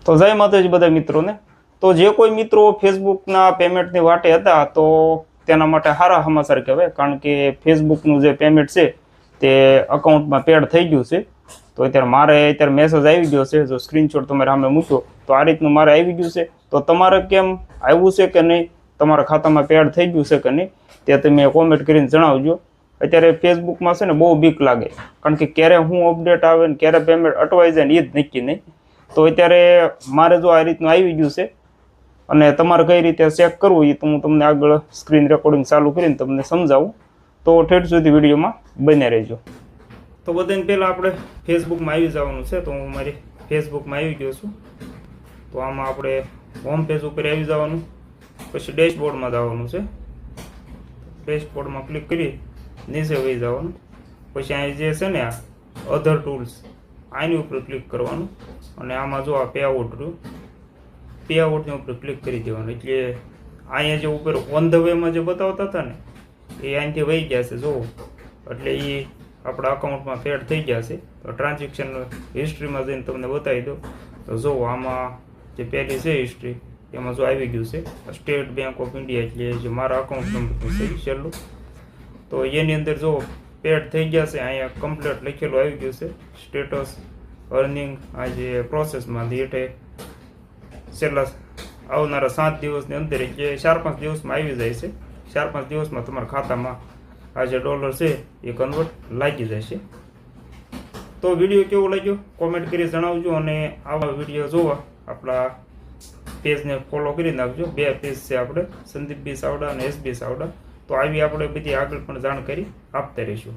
તો જય માતાજી બધા મિત્રોને। તો જે કોઈ મિત્રો ફેસબુકના પેમેન્ટની વાટે હતા તો તેના માટે સારા સમાચાર કહેવાય, કારણ કે ફેસબુકનું જે પેમેન્ટ છે તે અકાઉન્ટમાં પેડ થઈ ગયું છે। તો અત્યારે મારે મેસેજ આવી ગયો છે, જો સ્ક્રીનશોટ તમારે સામે મૂક્યો તો આ રીતનું મારે આવી ગયું છે। તો તમારે કેમ આવ્યું છે કે નહીં, તમારા ખાતામાં પેડ થઈ ગયું છે કે નહીં, તે તમે કોમેન્ટ કરીને જણાવજો। અત્યારે ફેસબુકમાં છે ને બહુ બીક લાગે, કારણ કે ક્યારે હું અપડેટ આવે ને ક્યારે પેમેન્ટ અટવાઈ જાય ને એ જ નક્કી નહીં। તો અત્યારે મારે જો આ રીતનું આવી ગયું છે અને તમારે કઈ રીતે ચેક કરવું એ તો હું તમને આગળ સ્ક્રીન રેકોર્ડિંગ ચાલુ કરીને તમને સમજાવું, તો ઠેઠ સુધી વિડીયોમાં બન્યા રહેજો। તો બધાને પહેલાં આપણે ફેસબુકમાં આવી જવાનું છે। તો હું મારી ફેસબુકમાં આવી ગયો છું। તો આમાં આપણે હોમ પેજ ઉપર આવી જવાનું, પછી ડેશબોર્ડમાં જવાનું છે। ડેશબોર્ડમાં ક્લિક કરી નીચે વહી જવાનું, પછી અહીં જે છે ને આ અધર ટૂલ્સ આની ઉપર ક્લિક કરવાનું અને આમાં જો આ પે આઉટની ઉપર ક્લિક કરી દેવાનું। એટલે અહીંયા જે ઉપર ઓન ધ વેમાં જે બતાવતા હતા ને એ અહીંથી વહી ગયા છે જુઓ, એટલે એ આપણા અકાઉન્ટમાં પેડ થઈ ગયા છે। તો ટ્રાન્ઝેક્શન હિસ્ટ્રીમાં જઈને તમને બતાવી દો તો જુઓ આમાં જે પહેલી છે હિસ્ટ્રી એમાં જો આવી ગયું છે સ્ટેટ બેંક ઓફ ઇન્ડિયા, એટલે જે મારા અકાઉન્ટ નંબર છે છેલ્લું, તો એની અંદર જો પેડ થઈ ગયા છે। અહીંયા કમ્પ્લીટ લખેલું આવી ગયું છે, સ્ટેટસ અર્નિંગ આ જે પ્રોસેસમાં એટલે છેલ્લા આવનારા 7 દિવસની અંદર એટલે 4-5 દિવસમાં આવી જાય છે। 4-5 દિવસમાં તમારા ખાતામાં આ જે ડોલર છે એ કન્વર્ટ લાગી જશે। તો વિડીયો કેવો લાગ્યો કોમેન્ટ કરી જણાવજો, અને આવા વિડીયો જોવા આપણા પેજને ફોલો કરી નાખજો। 2 પેજ છે આપણે, સંદીપ બી સાવડા અને એસ બી સાવડા। તો આવી આપણે બધી આગળ પણ જાણકારી આપતા રહીશું।